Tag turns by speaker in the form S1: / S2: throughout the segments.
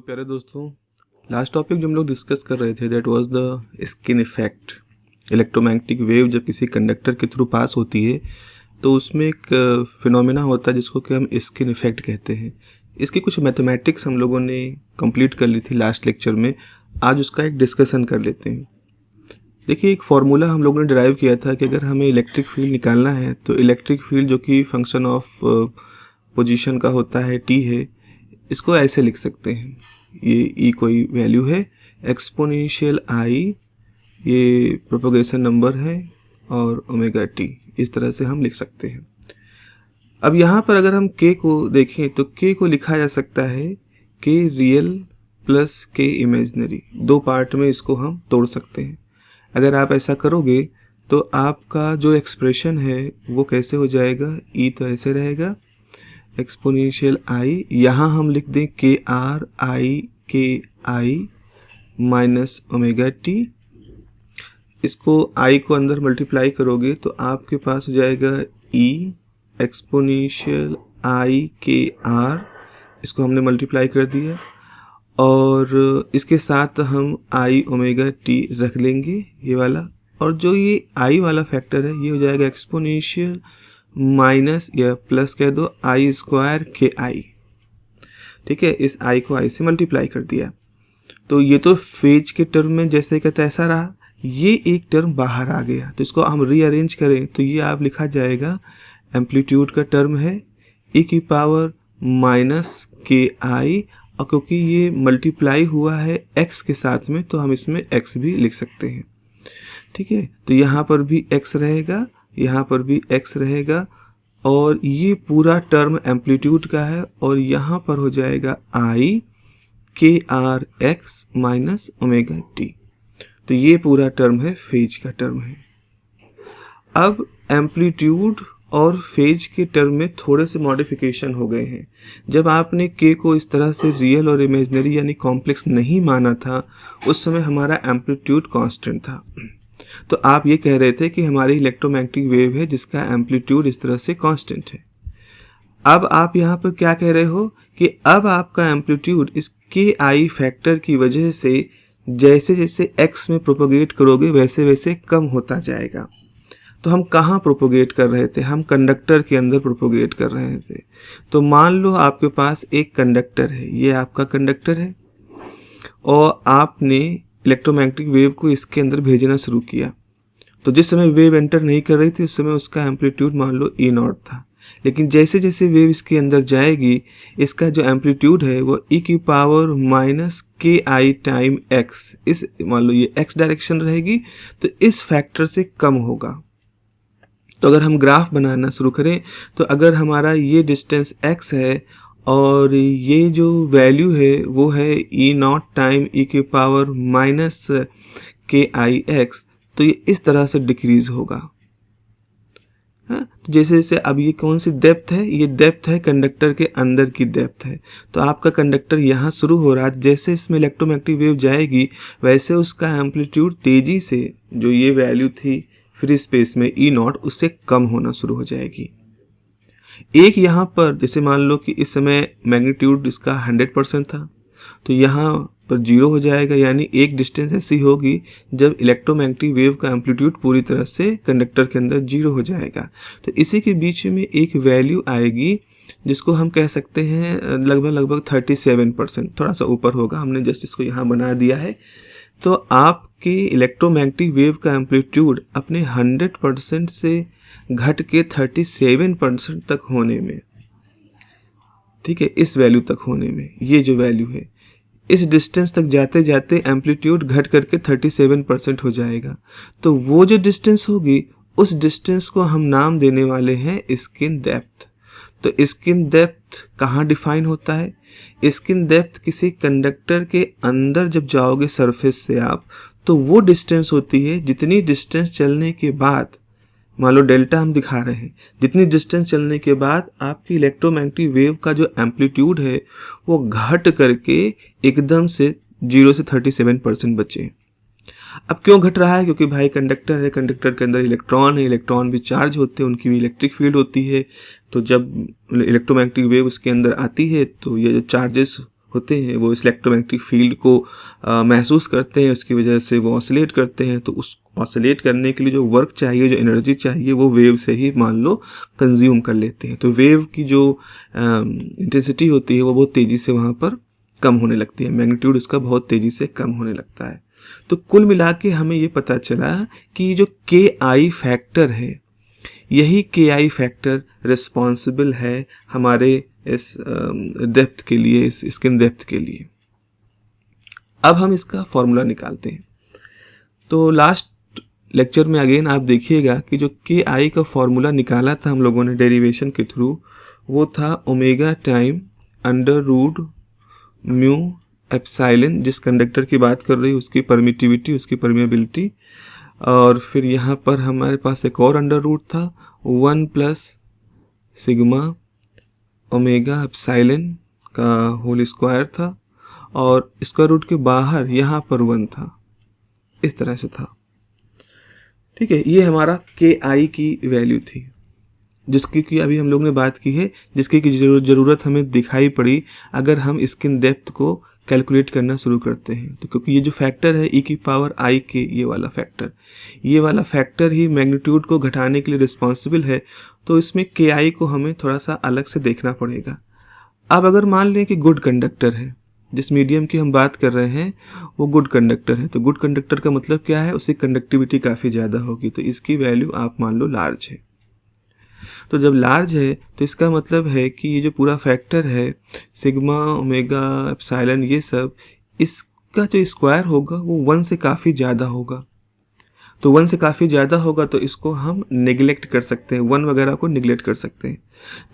S1: प्यारे दोस्तों, last topic जो हम लोग डिस्कस कर रहे थे that was the skin effect. Electromagnetic wave जब किसी कंडक्टर के थ्रू पास होती है तो उसमें एक फिनोमेना होता है जिसको कि हम स्किन इफेक्ट कहते हैं। इसकी कुछ मैथमेटिक्स हम लोगों ने कंप्लीट कर ली थी लास्ट लेक्चर में। आज उसका एक डिस्कशन कर लेते हैं। देखिए, एक फार्मूला हम लोगों ने डिराइव किया था कि अगर हमें इलेक्ट्रिक फील्ड निकालना है तो इलेक्ट्रिक फील्ड जो कि फंक्शन ऑफ पोजीशन का होता है टी है, इसको ऐसे लिख सकते हैं। ये ई कोई वैल्यू है, एक्सपोनेंशियल आई ये प्रोपगेशन नंबर है और ओमेगा टी, इस तरह से हम लिख सकते हैं। अब यहाँ पर अगर हम के को देखें तो के को लिखा जा सकता है के रियल प्लस के इमेजिनरी, दो पार्ट में इसको हम तोड़ सकते हैं। अगर आप ऐसा करोगे तो आपका जो एक्सप्रेशन है वो कैसे हो जाएगा, ई तो ऐसे रहेगा एक्सपोनेंशियल आई, यहाँ हम लिख दें के आर आई के आई माइनस ओमेगा टी। इसको आई को अंदर मल्टीप्लाई करोगे तो आपके पास हो जाएगा ई एक्सपोनेंशियल आई के आर, इसको हमने मल्टीप्लाई कर दिया और इसके साथ हम आई ओमेगा टी रख लेंगे ये वाला, और जो ये आई वाला फैक्टर है ये हो जाएगा एक्सपोनेंशियल माइनस या प्लस कह दो आई स्क्वायर के आई। ठीक है, इस आई को आई से मल्टीप्लाई कर दिया तो ये तो फेज के टर्म में जैसे का तैसा रहा, ये एक टर्म बाहर आ गया तो इसको हम रीअरेंज करें तो ये आप लिखा जाएगा एम्पलीट्यूड का टर्म है ई की पावर माइनस के आई, और क्योंकि ये मल्टीप्लाई हुआ है एक्स के साथ में तो हम इसमें एक्स भी लिख सकते हैं। ठीक है, तो यहाँ पर भी एक्स रहेगा, यहाँ पर भी x रहेगा और ये पूरा टर्म एम्पलीट्यूड का है और यहाँ पर हो जाएगा i K R X minus omega T. तो ये पूरा टर्म है फेज का टर्म है। अब एम्पलीट्यूड और फेज के टर्म में थोड़े से मॉडिफिकेशन हो गए हैं। जब आपने k को इस तरह से रियल और इमेजिनरी यानी कॉम्प्लेक्स नहीं माना था उस समय हमारा एम्पलीट्यूड कांस्टेंट था, तो आप ये कह रहे थे कि हमारी इलेक्ट्रोमैग्नेटिक वेव है जिसका एम्पलीट्यूड इस तरह से कांस्टेंट है। अब आप यहाँ पर क्या कह रहे हो कि अब आपका एम्पलीट्यूड इस के आई फैक्टर की वजह से जैसे जैसे एक्स में प्रोपोगेट करोगे वैसे वैसे कम होता जाएगा। तो हम कहाँ प्रोपोगेट कर रहे थे, हम कंडक्टर के अंदर प्रोपोगेट कर रहे थे। तो मान लो आपके पास एक कंडक्टर है, ये आपका कंडक्टर है और आपने इलेक्ट्रोमैग्नेटिक वेव को इसके अंदर भेजना शुरू किया। तो जिस समय वेव एंटर नहीं कर रही थी उस समय उसका एम्पलीट्यूड मान लो ई नॉट था, लेकिन जैसे जैसे वेव इसके अंदर जाएगी इसका जो एम्पलीट्यूड है वो ई की पावर माइनस के आई टाइम एक्स, इस मान लो ये एक्स डायरेक्शन रहेगी तो इस फैक्टर से कम होगा। तो अगर हम ग्राफ बनाना शुरू करें तो अगर हमारा ये डिस्टेंस एक्स है और ये जो वैल्यू है वो है ई नॉट टाइम ई की पावर माइनस के आई एक्स, तो ये इस तरह से डिक्रीज होगा। तो जैसे जैसे अब ये कौन सी डेप्थ है, ये डेप्थ है कंडक्टर के अंदर की डेप्थ है। तो आपका कंडक्टर यहाँ शुरू हो रहा है, जैसे इसमें इलेक्ट्रोमैग्नेटिक वेव जाएगी वैसे उसका एम्पलीट्यूड तेजी से जो ये वैल्यू थी फ्री स्पेस में ई नॉट उससे कम होना शुरू हो जाएगी। एक यहाँ पर जैसे मान लो कि इस समय मैग्नीट्यूड इसका 100% था तो यहाँ पर 0 हो जाएगा, यानी एक डिस्टेंस ऐसी होगी जब इलेक्ट्रोमैग्नेटिक वेव का एम्पलीट्यूड पूरी तरह से कंडक्टर के अंदर 0 हो जाएगा। तो इसी के बीच में एक वैल्यू आएगी जिसको हम कह सकते हैं लगभग 37%, थोड़ा सा ऊपर होगा, हमने जस्ट इसको यहाँ बना दिया है। तो आपकी इलेक्ट्रोमैग्नेटिक वेव का एम्पलीट्यूड अपने 100% से घट के 37% तक होने में, ठीक है, इस वैल्यू तक होने में, ये जो वैल्यू है इस डिस्टेंस तक जाते जाते एम्पलीट्यूड घट करके 37% हो जाएगा। तो वो जो डिस्टेंस होगी उस डिस्टेंस को हम नाम देने वाले हैं स्किन डेप्थ। तो स्किन डेप्थ कहाँ डिफाइन होता है, स्किन डेप्थ किसी कंडक्टर के अंदर जब जाओगे सरफेस से आप, तो वो डिस्टेंस होती है जितनी डिस्टेंस चलने के बाद, मान लो डेल्टा हम दिखा रहे हैं, जितनी डिस्टेंस चलने के बाद आपकी इलेक्ट्रोमैग्नेटिक वेव का जो एम्पलीट्यूड है वो घट करके एकदम से 0 से 37% बचे। अब क्यों घट रहा है, क्योंकि भाई कंडक्टर है, कंडक्टर के अंदर इलेक्ट्रॉन है, इलेक्ट्रॉन भी चार्ज होते हैं, उनकी भी इलेक्ट्रिक फील्ड होती है। तो जब इलेक्ट्रोमैग्नेटिक वेव उसके अंदर आती है तो ये जो चार्जेस होते हैं वो इस इलेक्ट्रोमैग्नेटिक फील्ड को महसूस करते हैं, उसकी वजह से वो ऑसिलेट करते हैं। तो उस ऑसिलेट करने के लिए जो वर्क चाहिए, जो एनर्जी चाहिए, वो वेव से ही मान लो कंज्यूम कर लेते हैं। तो वेव की जो इंटेंसिटी होती है वो बहुत तेज़ी से वहाँ पर कम होने लगती है, मैग्नीट्यूड उसका बहुत तेज़ी से कम होने लगता है। तो कुल मिला के हमें ये पता चला कि जो के आई फैक्टर है, यही के आई फैक्टर रिस्पॉन्सिबल है हमारे इस डेप्थ के लिए, इस स्किन डेप्थ के लिए। अब हम इसका फॉर्मूला निकालते हैं। तो लास्ट लेक्चर में अगेन आप देखिएगा कि जो के आई का फॉर्मूला निकाला था हम लोगों ने डेरिवेशन के थ्रू, वो था omega time under root mu epsilon, जिस कंडक्टर की बात कर रही है उसकी परमिटिविटी, उसकी परमिएबिलिटी, और फिर यहाँ पर हमारे पास एक और अंडर रूट था 1 प्लस सिग्मा ओमेगा एप्सिलॉन का होल स्क्वायर था, और स्क्वायर रूट के बाहर यहाँ पर 1 था, इस तरह से था। ठीक है, ये हमारा के आई की वैल्यू थी, जिसकी की अभी हम लोग ने बात की है, जिसकी की ज़रूरत हमें दिखाई पड़ी अगर हम स्किन डेप्थ को कैलकुलेट करना शुरू करते हैं। तो क्योंकि ये जो फैक्टर है e⁻i के, ये वाला फैक्टर ही मैग्नीट्यूड को घटाने के लिए रिस्पॉन्सिबल है, तो इसमें के आई को हमें थोड़ा सा अलग से देखना पड़ेगा। अब अगर मान लें कि गुड कंडक्टर है, जिस मीडियम की हम बात कर रहे हैं वो गुड कंडक्टर है, तो गुड कंडक्टर का मतलब क्या है, उसकी कंडक्टिविटी काफ़ी ज़्यादा होगी, तो इसकी वैल्यू आप मान लो लार्ज है। तो जब लार्ज है तो इसका मतलब है कि ये जो पूरा फैक्टर है सिग्मा ओमेगा एप्सिलॉन, ये सब, इसका जो स्क्वायर होगा वो 1 से काफ़ी ज़्यादा होगा। तो 1 से काफ़ी ज़्यादा होगा तो इसको हम निगलेक्ट कर सकते हैं, 1 वगैरह को निगलेक्ट कर सकते हैं।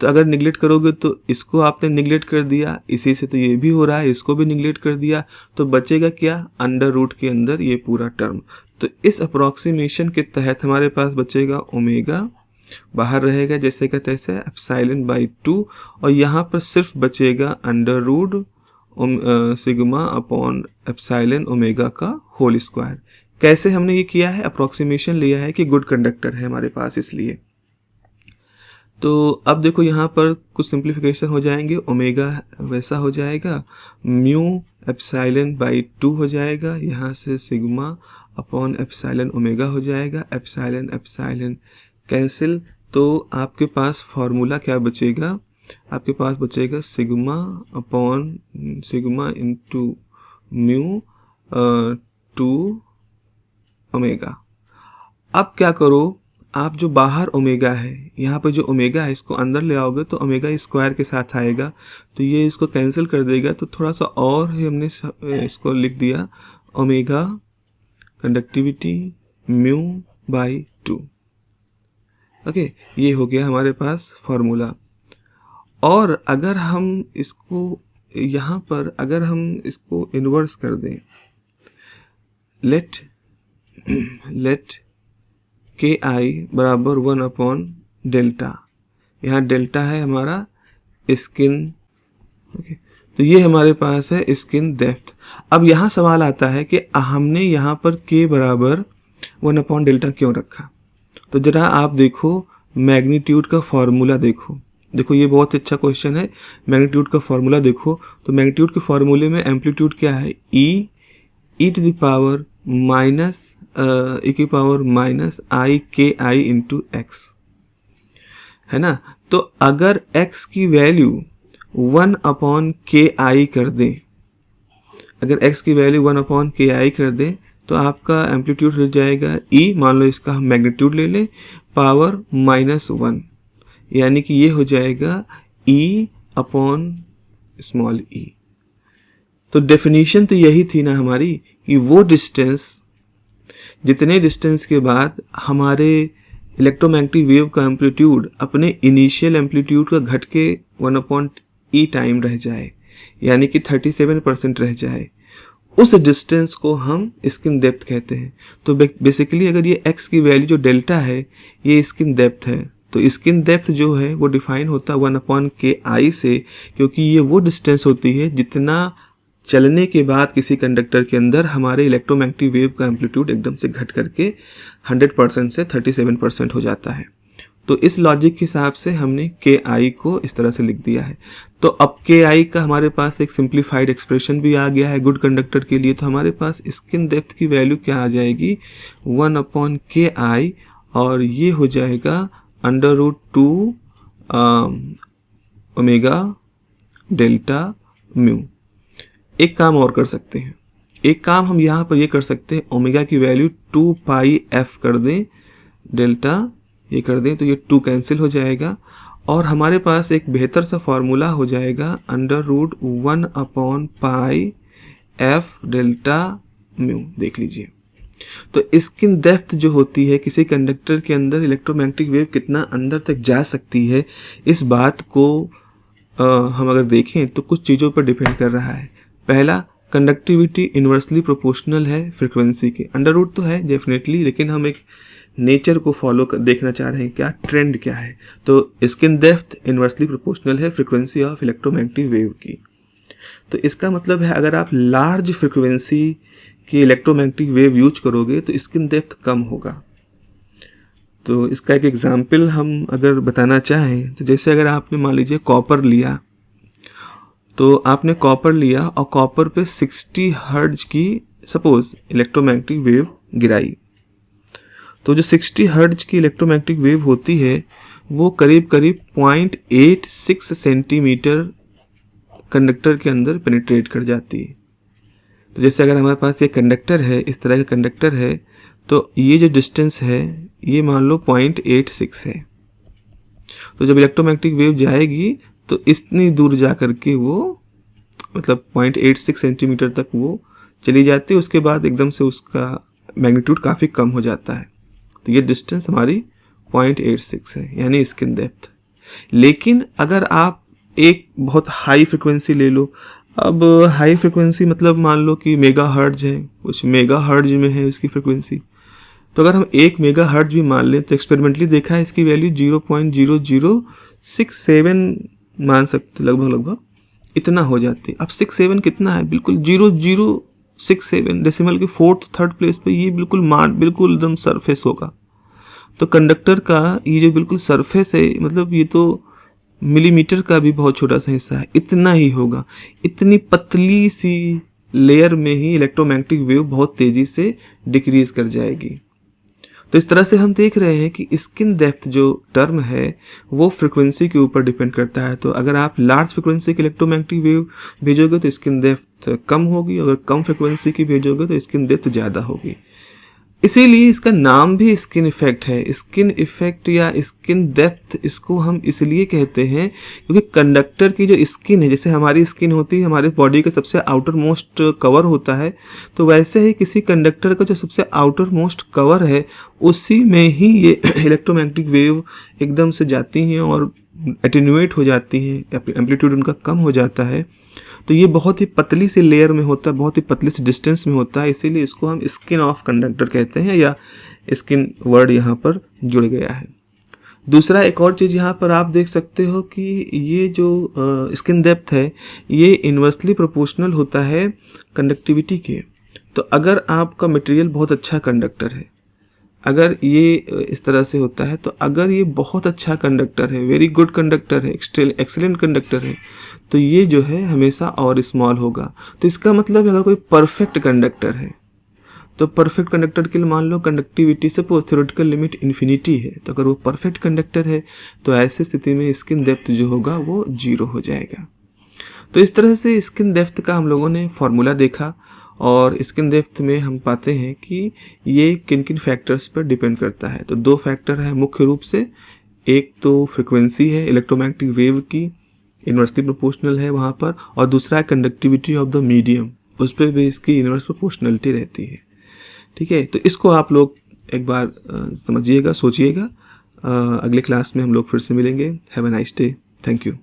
S1: तो अगर निगलेक्ट करोगे तो इसको आपने निगलेक्ट कर दिया, इसी से तो ये भी हो रहा है, इसको भी निगलेक्ट कर दिया, तो बचेगा क्या, अंडर रूट के अंदर ये पूरा टर्म। तो इस अप्रॉक्सीमेशन के तहत हमारे पास बचेगा ओमेगा, बाहर रहेगा जैसे का तैसे एप्सिलॉन बाई 2, और यहाँ पर सिर्फ बचेगा under root sigma upon epsilon omega का होल स्क्वायर। कैसे हमने ये किया है, अप्रॉक्सीमेशन लिया है कि गुड कंडक्टर है हमारे पास इसलिए। तो अब देखो यहाँ पर कुछ सिंप्लीफिकेशन हो जाएंगे, ओमेगा वैसा हो जाएगा, म्यू एप्सिलॉन बाई 2 हो जाएगा, यहाँ से सिग्मा अपॉन एप्सिलॉन ओमेगा हो जाएगा, एप्सिलॉन कैंसिल, तो आपके पास फॉर्मूला क्या बचेगा, आपके पास बचेगा sigma upon sigma into mu 2 omega. अब क्या करो, आप जो बाहर ओमेगा है, यहाँ पर जो ओमेगा है इसको अंदर ले आओगे तो ओमेगा स्क्वायर के साथ आएगा, तो ये इसको कैंसिल कर देगा। तो थोड़ा सा और ही हमने इसको लिख दिया, omega conductivity mu by 2। Okay, ये हो गया हमारे पास फॉर्मूला। और अगर हम इसको यहाँ पर अगर हम इसको इन्वर्स कर दें, लेट के आई बराबर 1 अपॉन डेल्टा, यहाँ डेल्टा है हमारा स्किन, ओके, तो ये हमारे पास है स्किन डेप्थ। अब यहाँ सवाल आता है कि हमने यहाँ पर के बराबर 1 अपॉन डेल्टा क्यों रखा। तो जरा आप देखो मैग्नीट्यूड का फॉर्मूला देखो ये बहुत अच्छा क्वेश्चन है। मैग्नीट्यूड का फॉर्मूला देखो, तो मैग्नीट्यूड के फॉर्मूले में एम्पलीट्यूड क्या है, ई टू द पावर माइनस आई के आई इंटू एक्स, है ना। तो अगर x की वैल्यू 1 अपॉन के आई कर दें, अगर x की वैल्यू 1 अपॉन के आई कर दें तो आपका एम्पलीट्यूड हो जाएगा e, मान लो इसका हम मैग्नीट्यूड ले लें, पावर -1, यानी कि ये हो जाएगा e अपॉन स्मॉल e। तो डेफिनेशन तो यही थी ना हमारी कि वो डिस्टेंस, जितने डिस्टेंस के बाद हमारे इलेक्ट्रोमैग्नेटिक वेव का एम्पलीट्यूड अपने इनिशियल एम्पलीट्यूड का घट के 1/e टाइम रह जाए, यानी कि 37% रह जाए, उस डिस्टेंस को हम स्किन डेप्थ कहते हैं। तो बेसिकली अगर ये x की वैल्यू जो डेल्टा है ये स्किन डेप्थ है, तो स्किन डेप्थ जो है वो डिफाइन होता है 1/ki से, क्योंकि ये वो डिस्टेंस होती है जितना चलने के बाद किसी कंडक्टर के अंदर हमारे इलेक्ट्रोमैग्नेटिक वेव का एम्पलीट्यूड एकदम से घट करके 100% से 37% हो जाता है। तो इस लॉजिक के हिसाब से हमने के आई को इस तरह से लिख दिया है। तो अब के आई का हमारे पास एक सिंप्लीफाइड एक्सप्रेशन भी आ गया है गुड कंडक्टर के लिए। तो हमारे पास स्किन डेप्थ की वैल्यू क्या आ जाएगी, 1/KI, और ये हो जाएगा √2 ओमेगा डेल्टा म्यू। एक काम और कर सकते हैं, एक काम हम यहाँ पर ये कर सकते हैं, ओमेगा की वैल्यू 2πf कर दें, डेल्टा ये कर दें, तो ये 2 कैंसिल हो जाएगा और हमारे पास एक बेहतर सा फॉर्मूला हो जाएगा √1/πf डेल्टा म्यू। देख लीजिए, तो स्किन डेप्थ जो होती है किसी कंडक्टर के अंदर इलेक्ट्रोमैग्नेटिक वेव कितना अंदर तक जा सकती है, इस बात को हम अगर देखें तो कुछ चीज़ों पर डिपेंड कर रहा है। पहला, कंडक्टिविटी इन्वर्सली प्रोपोर्शनल है फ्रीक्वेंसी के। √ तो है डेफिनेटली, लेकिन हम एक नेचर को फॉलो कर देखना चाह रहे हैं, क्या ट्रेंड क्या है। तो स्किन डेप्थ इन्वर्सली प्रोपोर्शनल है फ्रीक्वेंसी ऑफ इलेक्ट्रोमैग्नेटिक वेव की। तो इसका मतलब है अगर आप लार्ज फ्रीक्वेंसी की इलेक्ट्रोमैग्नेटिक वेव यूज करोगे तो स्किन डेप्थ कम होगा। तो इसका एक एग्जाम्पल हम अगर बताना चाहें तो जैसे अगर आपने मान लीजिए कॉपर लिया, तो आपने कॉपर लिया और कॉपर पे 60 हर्ट्ज की सपोज इलेक्ट्रोमैग्नेटिक वेव गिराई, तो जो 60 हर्ट्ज की इलेक्ट्रोमैग्नेटिक वेव होती है वो करीब करीब 0.86 सेंटीमीटर कंडक्टर के अंदर पेनिट्रेट कर जाती है। तो जैसे अगर हमारे पास ये कंडक्टर है, इस तरह का कंडक्टर है, तो ये जो डिस्टेंस है ये मान लो 0.86 है। तो जब इलेक्ट्रोमैग्नेटिक वेव जाएगी तो इतनी दूर जा कर के वो मतलब 0.86 सेंटीमीटर तक वो चली जाती है, उसके बाद एकदम से उसका मैग्नीट्यूड काफ़ी कम हो जाता है। तो ये डिस्टेंस हमारी 0.86 है, यानी स्किन डेप्थ। लेकिन अगर आप एक बहुत हाई फ्रिक्वेंसी ले लो, अब हाई फ्रिक्वेंसी मतलब मान लो कि मेगा हर्ट्ज है, कुछ मेगा हर्ट्ज में है इसकी फ्रिक्वेंसी, तो अगर हम 1 मेगा हर्ट्ज भी मान लें तो एक्सपेरिमेंटली देखा है इसकी वैल्यू 0.0067 मान सकते, लगभग इतना हो जाती है। अब 67 कितना है, बिल्कुल 0067 डेसिमल के 4th 3rd प्लेस पे ये बिल्कुल एकदम सरफेस होगा। तो कंडक्टर का ये जो बिल्कुल सरफेस है, मतलब ये तो मिलीमीटर का भी बहुत छोटा सा हिस्सा है, इतना ही होगा। इतनी पतली सी लेयर में ही इलेक्ट्रोमैग्नेटिक वेव बहुत तेजी से डिक्रीज कर जाएगी। तो इस तरह से हम देख रहे हैं कि स्किन डेप्थ जो टर्म है वो फ्रिक्वेंसी के ऊपर डिपेंड करता है। तो अगर आप लार्ज फ्रिक्वेंसी की इलेक्ट्रोमैग्नेटिक वेव भेजोगे तो स्किन डेप्थ कम होगी, अगर कम फ्रिक्वेंसी की भेजोगे तो स्किन डेप्थ ज़्यादा होगी। इसीलिए इसका नाम भी स्किन इफेक्ट है। स्किन इफेक्ट या स्किन डेप्थ इसको हम इसलिए कहते हैं क्योंकि कंडक्टर की जो स्किन है, जैसे हमारी स्किन होती है हमारे बॉडी का सबसे आउटर मोस्ट कवर होता है, तो वैसे ही किसी कंडक्टर का जो सबसे आउटर मोस्ट कवर है उसी में ही ये इलेक्ट्रोमैग्नेटिक वेव एकदम से जाती हैं और एटेन्यूएट हो जाती हैं, एम्पलीट्यूड उनका कम हो जाता है। तो ये बहुत ही पतली सी लेयर में होता है, बहुत ही पतली सी डिस्टेंस में होता है, इसीलिए इसको हम स्किन ऑफ कंडक्टर कहते हैं, या स्किन वर्ड यहाँ पर जुड़ गया है। दूसरा एक और चीज़ यहाँ पर आप देख सकते हो कि ये जो स्किन डेप्थ है ये इन्वर्सली प्रोपोर्शनल होता है कंडक्टिविटी के। तो अगर आपका मटेरियल बहुत अच्छा कंडक्टर है, अगर ये इस तरह से होता है, तो अगर ये बहुत अच्छा कंडक्टर है, वेरी गुड कंडक्टर है, एक्सीलेंट कंडक्टर है, तो ये जो है हमेशा और स्मॉल होगा। तो इसका मतलब अगर कोई परफेक्ट कंडक्टर है, तो परफेक्ट कंडक्टर के लिए मान लो conductivity suppose theoretical limit infinity है, तो अगर वो परफेक्ट कंडक्टर है तो ऐसी स्थिति में स्किन डेप्थ जो होगा वो 0 हो जाएगा। तो इस तरह से स्किन डेप्थ का हम लोगों ने फॉर्मूला देखा, और स्किन डेप्थ में हम पाते हैं कि ये किन किन फैक्टर्स पर डिपेंड करता है। तो 2 फैक्टर है मुख्य रूप से, एक तो फ्रिक्वेंसी है इलेक्ट्रोमैग्नेटिक वेव की, इन्वर्सली प्रोपोर्शनल है वहाँ पर, और दूसरा है कंडक्टिविटी ऑफ द मीडियम, उस पर भी इसकी इन्वर्स प्रोपोर्शनलिटी रहती है। ठीक है, तो इसको आप लोग एक बार समझिएगा, सोचिएगा। अगले क्लास में हम लोग फिर से मिलेंगे। Have a nice day, thank you.